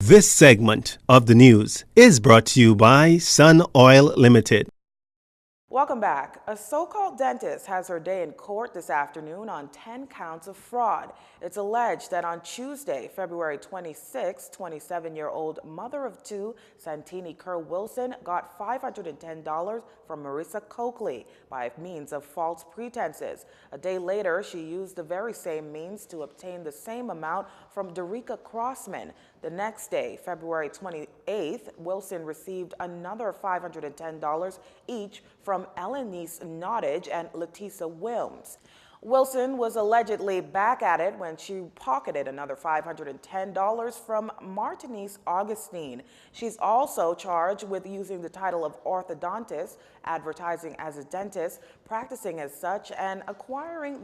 This segment of the news is brought to you by Sun Oil Limited. Welcome back. A so-called dentist has her day in court this afternoon on 10 counts of fraud. It's alleged that on Tuesday, February 26, 27-year-old mother of two, Santini Kerr Wilson, got $510 from Marissa Coakley by means of false pretenses. A day later, she used the very same means to obtain the same amount from Derica Crossman. The next day, February 28th, Wilson received another $510 each from Elenice Nottage and Letisa Wilms. Wilson was allegedly back at it when she pocketed another $510 from Martinez Augustine. She's also charged with using the title of orthodontist, advertising as a dentist, practicing as such, and acquiring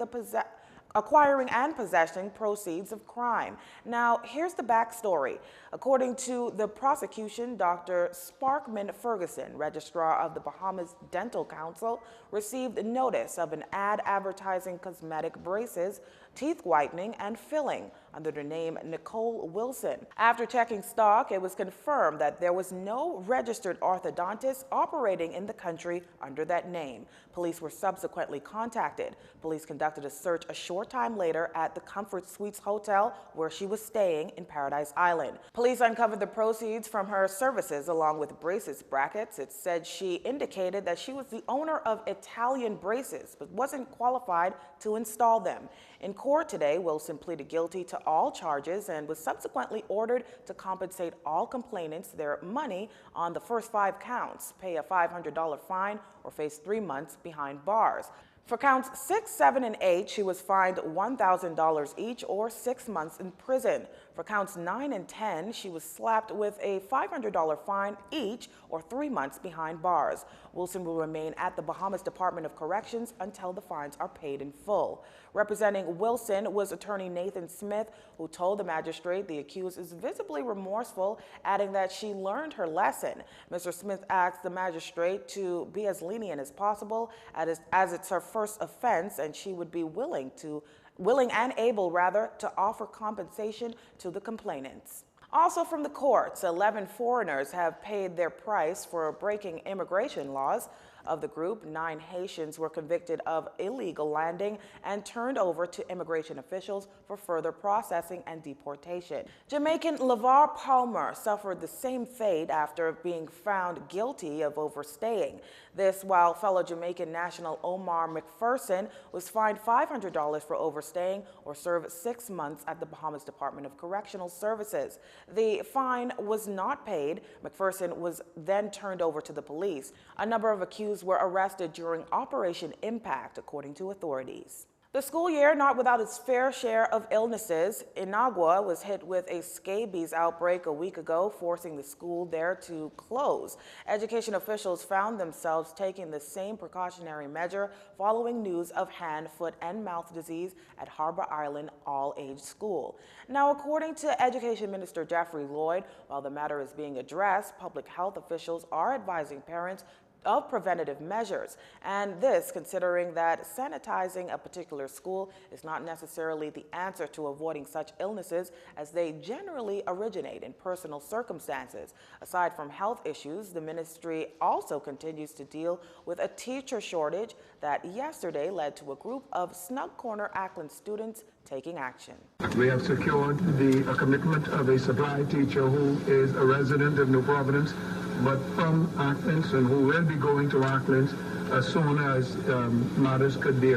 and possessing proceeds of crime. Now, here's the backstory. According to the prosecution, Dr. Sparkman Ferguson, registrar of the Bahamas Dental Council, received notice of an ad advertising cosmetic braces, teeth whitening, and filling under the name Nicole Wilson. After checking stock, it was confirmed that there was no registered orthodontist operating in the country under that name. Police were subsequently contacted. Police conducted a search a short time later at the Comfort Suites Hotel where she was staying in Paradise Island. Police uncovered the proceeds from her services along with braces brackets. It said she indicated that she was the owner of Italian braces but wasn't qualified to install them. In court today, Wilson pleaded guilty to all charges and was subsequently ordered to compensate all complainants their money on the first 5 counts, pay a $500 fine, or face 3 months behind bars. For counts 6, 7, and 8, she was fined $1,000 each or 6 months in prison. For counts 9 and 10, she was slapped with a $500 fine each or 3 months behind bars. Wilson will remain at the Bahamas Department of Corrections until the fines are paid in full. Representing Wilson was attorney Nathan Smith, who told the magistrate the accused is visibly remorseful, adding that she learned her lesson. Mr. Smith asked the magistrate to be as lenient as possible as it's her first offense, and she would be willing and able to offer compensation to the complainants. Also from the courts, 11 foreigners have paid their price for breaking immigration laws. Of the group, 9 Haitians were convicted of illegal landing and turned over to immigration officials for further processing and deportation. Jamaican LeVar Palmer suffered the same fate after being found guilty of overstaying. This while fellow Jamaican national Omar McPherson was fined $500 for overstaying or served 6 months at the Bahamas Department of Correctional Services. The fine was not paid. McPherson was then turned over to the police. A number of accused were arrested during Operation Impact, according to authorities. The school year not without its fair share of illnesses. Inagua was hit with a scabies outbreak a week ago, forcing the school there to close. Education officials found themselves taking the same precautionary measure following news of hand, foot, and mouth disease at Harbor Island All-Age School. Now, according to Education Minister Jeffrey Lloyd, while the matter is being addressed, public health officials are advising parents of preventative measures, and this considering that sanitizing a particular school is not necessarily the answer to avoiding such illnesses, as they generally originate in personal circumstances. Aside from health issues, the ministry also continues to deal with a teacher shortage that yesterday led to a group of Snug Corner Ackland students taking action. We have secured the commitment of a supply teacher who is a resident of New Providence, but from Ackland, and who will be going to Ackland as soon as matters could be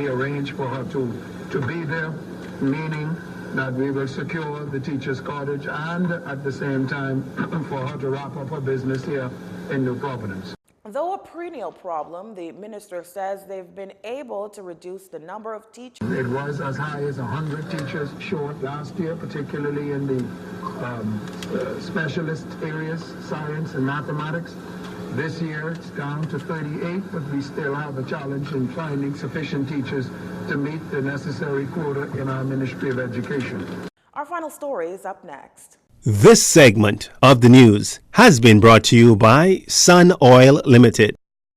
arranged for her to be there, meaning that we will secure the teacher's cottage and at the same time for her to wrap up her business here in New Providence. Though a perennial problem, the minister says they've been able to reduce the number of teachers. It was as high as 100 teachers short last year, particularly in the specialist areas, science and mathematics. This year it's down to 38, but we still have a challenge in finding sufficient teachers to meet the necessary quota in our Ministry of Education. Our final story is up next. This segment of the news has been brought to you by Sun Oil Limited.